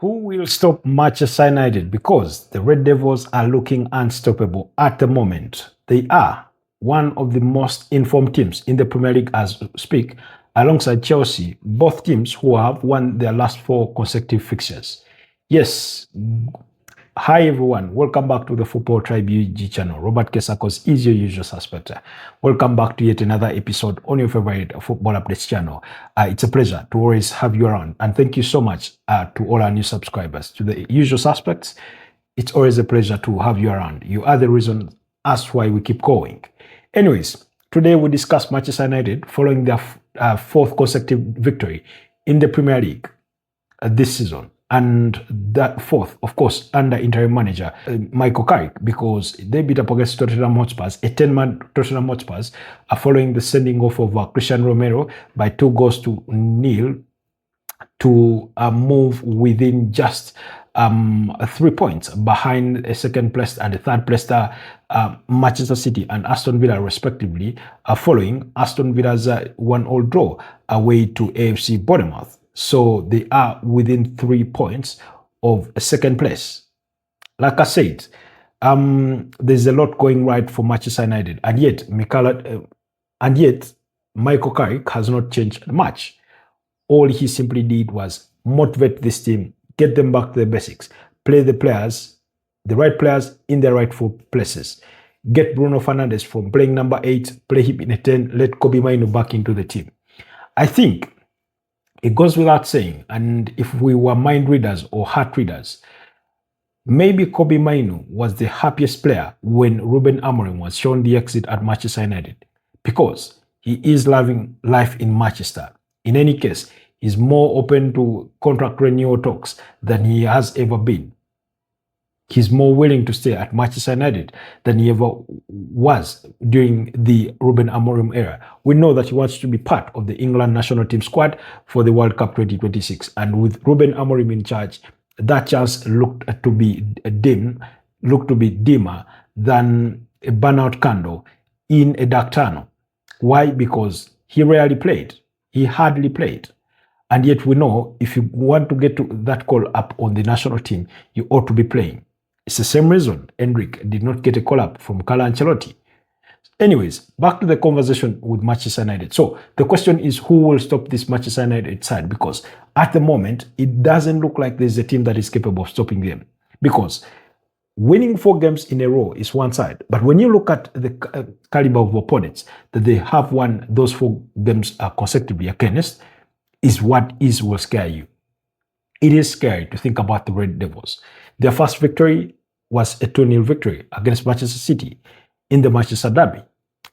Who will stop Manchester United? Because the Red Devils are looking unstoppable at the moment. They are one of the most informed teams in the Premier League as we speak, alongside Chelsea, both teams who have won their last 4 consecutive fixtures. Yes, hi everyone, welcome back to the Football Tribe UG channel. Robert Kesakos is your usual suspect. Welcome back to yet another episode on your favorite football updates channel. It's a pleasure to always have you around, and thank you so much to all our new subscribers. To the usual suspects, it's always a pleasure to have you around. You are the reason as why we keep going. Anyways, today we discuss Manchester United following their 4th consecutive victory in the Premier League this season. And that 4th, of course, under interim manager Michael Carrick, because they beat up against Tottenham Hotspurs, a 10-man Tottenham Hotspurs, following the sending off of Christian Romero by 2-0 to move within just 3 points behind a second place and a third place Manchester City and Aston Villa respectively, following Aston Villa's 1-1 draw away to AFC Bournemouth. So they are within 3 points of second place. Like I said, there's a lot going right for Manchester United, and yet Michael Carrick has not changed much. All he simply did was motivate this team, get them back to the basics, play the right players in their rightful places, get Bruno Fernandes from playing number 8, play him in a 10, let Kobe Mainoo back into the team. I think it goes without saying, and if we were mind readers or heart readers, maybe Kobe Mainoo was the happiest player when Ruben Amorim was shown the exit at Manchester United, because he is loving life in Manchester. In any case, he's more open to contract renewal talks than he has ever been. He's more willing to stay at Manchester United than he ever was during the Ruben Amorim era. We know that he wants to be part of the England national team squad for the World Cup 2026. And with Ruben Amorim in charge, that chance looked to be dimmer than a burnout candle in a dark tunnel. Why? Because he rarely played. He hardly played. And yet we know if you want to get to that call up on the national team, you ought to be playing. It's the same reason Endrick did not get a call up from Carlo Ancelotti. Anyways, back to the conversation with Manchester United. So the question is, who will stop this Manchester United side? Because at the moment, it doesn't look like there's a team that is capable of stopping them. Because winning 4 games in a row is one side. But when you look at the caliber of opponents that they have won those 4 games consecutively against, is what will scare you. It is scary to think about the Red Devils. Their first victory was a 2-0 victory against Manchester City in the Manchester Derby.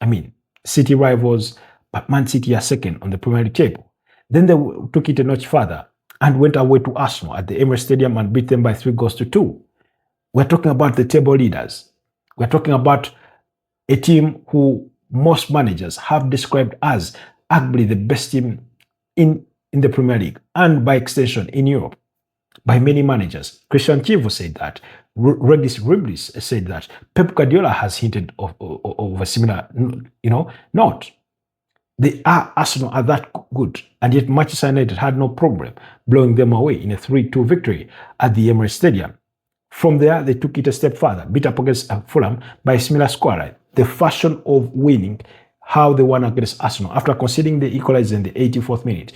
I mean, City rivals, but Man City are second on the Premier League table. Then they took it a notch further and went away to Arsenal at the Emirates Stadium and beat them by 3-2. We're talking about the table leaders. We're talking about a team who most managers have described as arguably the best team in the Premier League and by extension in Europe. By many managers. Christian Chivo said that. Regis Riblis said that. Pep Guardiola has hinted of a similar, note. Arsenal are that good, and yet Manchester United had no problem blowing them away in a 3-2 victory at the Emirates Stadium. From there, they took it a step further, beat up against Fulham by a similar scoreline. The fashion of winning, how they won against Arsenal after conceding the equalizer in the 84th minute.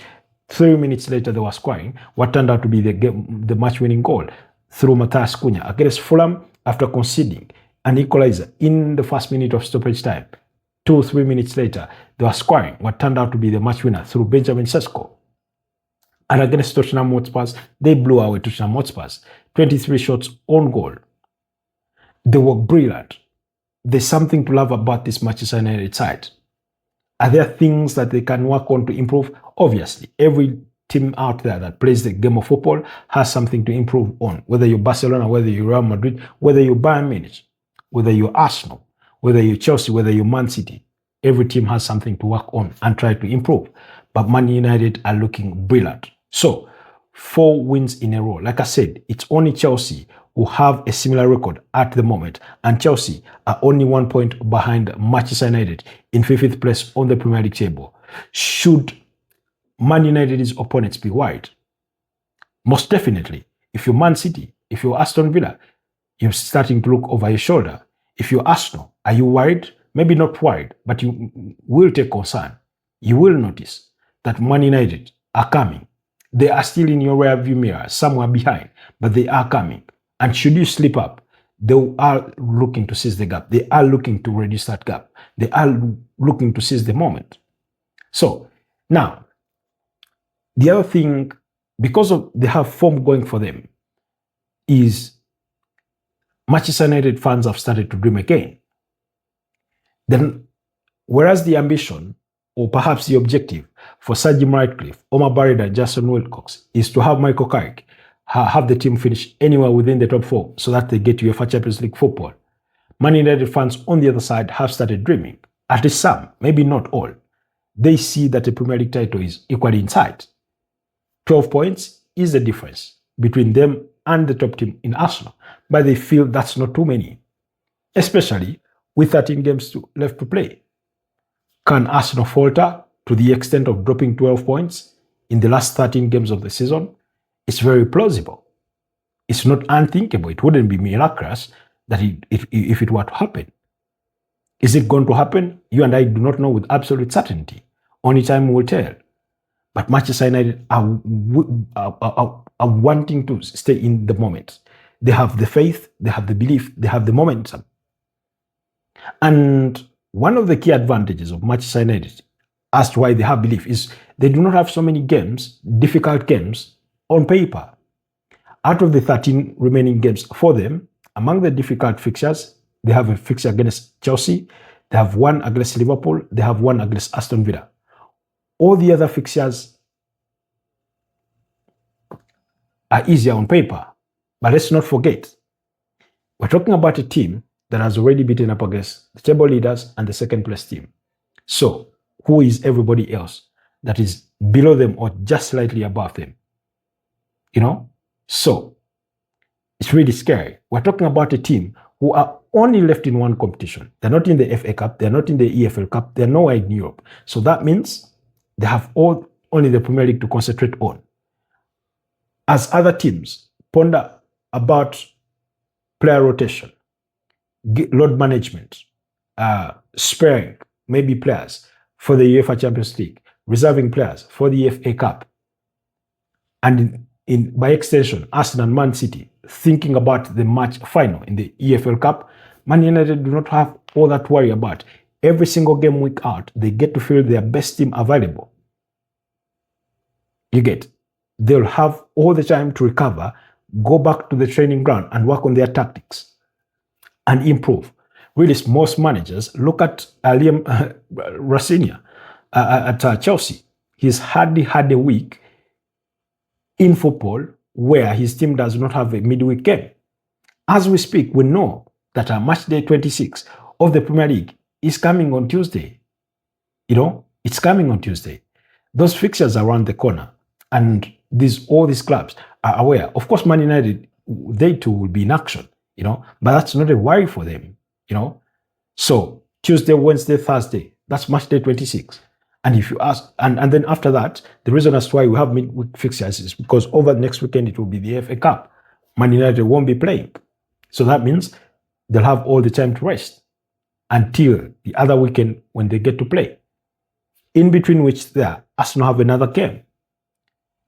3 minutes later, they were scoring what turned out to be the match-winning goal through Matthias Cunha against Fulham after conceding an equalizer in the first minute of stoppage time. 2-3 minutes later, they were scoring what turned out to be the match winner through Benjamin Sesko. And against Tottenham Hotspurs, they blew away Tottenham Hotspurs. 23 shots on goal. They were brilliant. There's something to love about this Manchester United side. Are there things that they can work on to improve? Obviously, every team out there that plays the game of football has something to improve on. Whether you're Barcelona, whether you're Real Madrid, whether you're Bayern Munich, whether you're Arsenal, whether you're Chelsea, whether you're Man City, every team has something to work on and try to improve. But Man United are looking brilliant. So, 4 wins in a row. Like I said, it's only Chelsea who have a similar record at the moment, and Chelsea are only 1 point behind Manchester United in 5th place on the Premier League table. Should Man United's opponents be wide? Most definitely. If you're Man City, if you're Aston Villa, you're starting to look over your shoulder. If you're Arsenal, are you worried? Maybe not worried, but you will take concern. You will notice that Man United are coming. They are still in your rear view mirror, somewhere behind, but they are coming. And should you slip up, they are looking to seize the gap. They are looking to reduce that gap. They are looking to seize the moment. So now, the other thing, because of they have form going for them, is Manchester United fans have started to dream again. Then, whereas the ambition, or perhaps the objective for Sir Jim Ratcliffe, Omar Barrett, and Jason Wilcox is to have Michael Carrick have the team finish anywhere within the top four so that they get to UEFA Champions League football. Man United fans on the other side have started dreaming. At least some, maybe not all. They see that the Premier League title is equally in sight. 12 points is the difference between them and the top team in Arsenal, but they feel that's not too many, especially with 13 games left to play. Can Arsenal falter to the extent of dropping 12 points in the last 13 games of the season? It's very plausible. It's not unthinkable. It wouldn't be miraculous that if it were to happen. Is it going to happen? You and I do not know with absolute certainty. Only time will tell. But Manchester United are wanting to stay in the moment. They have the faith, they have the belief, they have the momentum. And one of the key advantages of Manchester United as to why they have belief is they do not have so many games, difficult games, on paper. Out of the 13 remaining games for them, among the difficult fixtures, they have a fixture against Chelsea, they have one against Liverpool, they have one against Aston Villa. All the other fixtures are easier on paper. But let's not forget, we're talking about a team that has already beaten up against the table leaders and the second place team. So, who is everybody else that is below them or just slightly above them? You know? So, it's really scary. We're talking about a team who are only left in one competition. They're not in the FA Cup, they're not in the EFL Cup, they're nowhere in Europe. So that means they have only the Premier League to concentrate on. As other teams ponder about player rotation, load management, sparing maybe players for the UEFA Champions League, reserving players for the FA Cup, and by extension, Arsenal and Man City thinking about the match final in the EFL Cup, Man United do not have all that worry about. Every single game week out, they get to field their best team available. You get, they'll have all the time to recover, go back to the training ground and work on their tactics and improve. Really, most managers, look at Liam Rafinha at Chelsea. He's hardly had a week in football where his team does not have a midweek game. As we speak, we know that match day 26 of the Premier League is coming on Tuesday. You know, it's coming on Tuesday. Those fixtures are around the corner, and all these clubs are aware. Of course, Man United, they too will be in action, you know, but that's not a worry for them, you know. So Tuesday, Wednesday, Thursday, that's match day 26. And if you ask, and then after that, the reason as to why we have midweek fixtures is because over the next weekend it will be the FA Cup. Man United won't be playing. So that means they'll have all the time to rest until the other weekend when they get to play. In between which there, Arsenal have another game.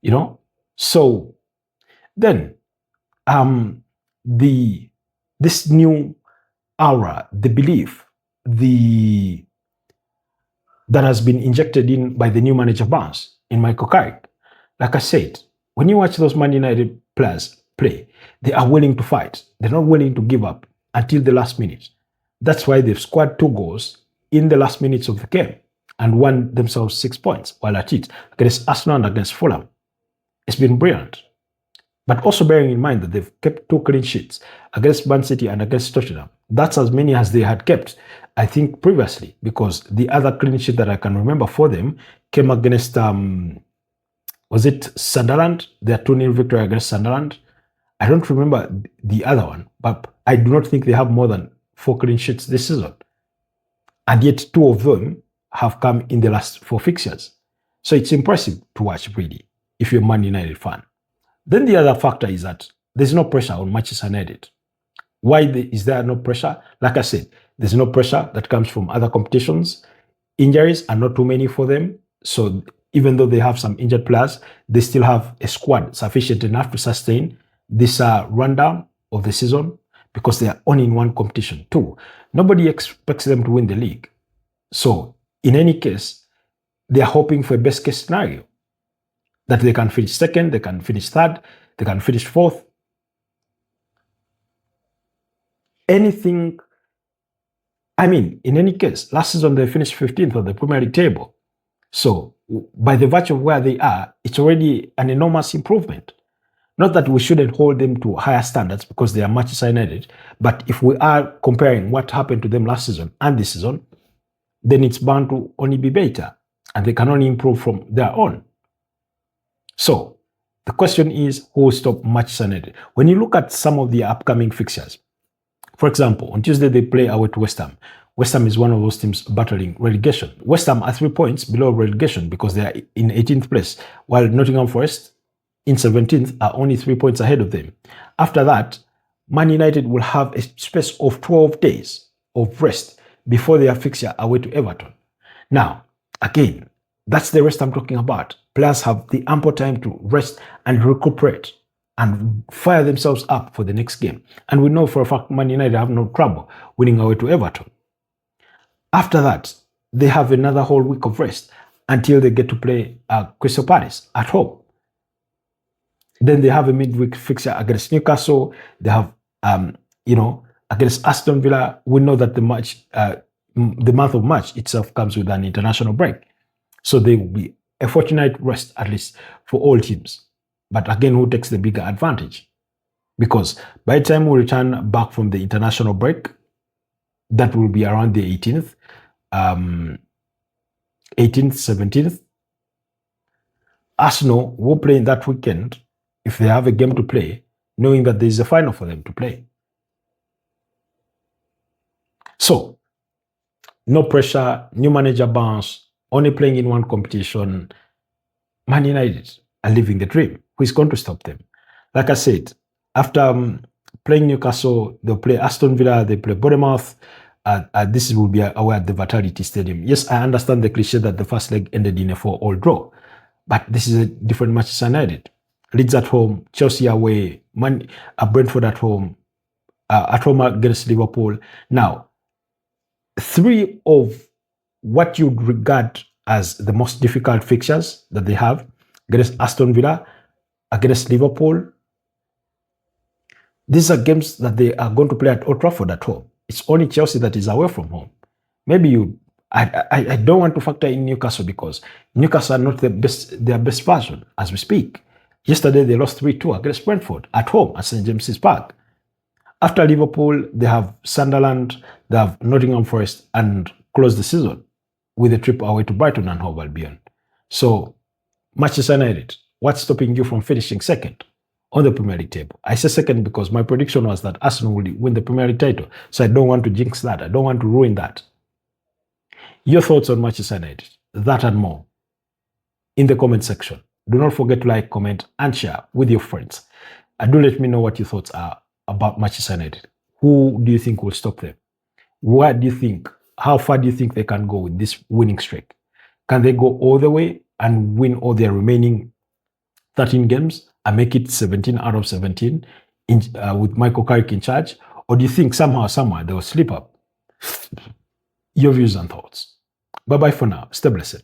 You know? So then this new aura, the belief, that has been injected in by the new manager Barnes in Michael Carrick. Like I said, when you watch those Man United players play, they are willing to fight. They're not willing to give up until the last minute. That's why they've scored 2 goals in the last minutes of the game and won themselves 6 points while at it against Arsenal and against Fulham. It's been brilliant. But also bearing in mind that they've kept 2 clean sheets against Man City and against Tottenham. That's as many as they had kept, I think, previously, because the other clean sheet that I can remember for them came against, was it Sunderland? Their 2-0 victory against Sunderland. I don't remember the other one, but I do not think they have more than 4 clean sheets this season. And yet 2 of them have come in the last 4 fixtures. So it's impressive to watch, really, if you're a Man United fan. Then the other factor is that there's no pressure on Manchester United. Why is there no pressure? Like I said, there's no pressure that comes from other competitions. Injuries are not too many for them. So even though they have some injured players, they still have a squad sufficient enough to sustain this rundown of the season because they are only in one competition too. Nobody expects them to win the league. So in any case, they are hoping for a best case scenario that they can finish second, they can finish third, they can finish fourth. Anything, I mean, in any case, last season they finished 15th on the Premier League table. So by the virtue of where they are, it's already an enormous improvement. Not that we shouldn't hold them to higher standards because they are Manchester United, but if we are comparing what happened to them last season and this season, then it's bound to only be better, and they can only improve from their own. So the question is, who will stop Manchester United? When you look at some of the upcoming fixtures, for example, on Tuesday they play away to West Ham. West Ham is one of those teams battling relegation. West Ham are 3 points below relegation because they are in 18th place, while Nottingham Forest in 17th are only 3 points ahead of them. After that, Man United will have a space of 12 days of rest before their fixture away to Everton. Now, again, that's the rest I'm talking about. Players have the ample time to rest and recuperate and fire themselves up for the next game. And we know for a fact Man United have no trouble winning away to Everton. After that, they have another whole week of rest until they get to play Crystal Palace at home. Then they have a midweek fixture against Newcastle. They have, against Aston Villa. We know that the month of March itself comes with an international break. So they will be a fortnight rest, at least, for all teams. But again, who takes the bigger advantage? Because by the time we return back from the international break, that will be around the 18th, 17th. Arsenal will play in that weekend if they have a game to play, knowing that there is a final for them to play. So, no pressure, new manager bounce, only playing in one competition. Man United are living the dream. Who is going to stop them? Like I said, after playing Newcastle, they'll play Aston Villa, they play Bournemouth. This will be away at the Vitality Stadium. Yes, I understand the cliche that the first leg ended in a 4-4 draw, but this is a different Manchester United. Leeds at home, Chelsea away, Brentford at home against Liverpool. Now, 3 of what you'd regard as the most difficult fixtures that they have against Aston Villa, against Liverpool. These are games that they are going to play at Old Trafford at home. It's only Chelsea that is away from home. Maybe I don't want to factor in Newcastle because Newcastle are not their best version as we speak. Yesterday they lost 3-2 against Brentford at home at St. James's Park. After Liverpool, they have Sunderland, they have Nottingham Forest, and close the season with a trip away to Brighton and Hove Albion. So, Manchester United, what's stopping you from finishing second on the Premier League table? I say second because my prediction was that Arsenal will win the Premier League title. So I don't want to jinx that. I don't want to ruin that. Your thoughts on Manchester United, that and more, in the comment section. Do not forget to like, comment, and share with your friends. And do let me know what your thoughts are about Manchester United. Who do you think will stop them? Where do you think, how far do you think they can go with this winning streak? Can they go all the way and win all their remaining 13 games and make it 17 out of 17 with Michael Carrick in charge? Or do you think somehow, somewhere they will slip up? Your views and thoughts. Bye-bye for now. Stay blessed.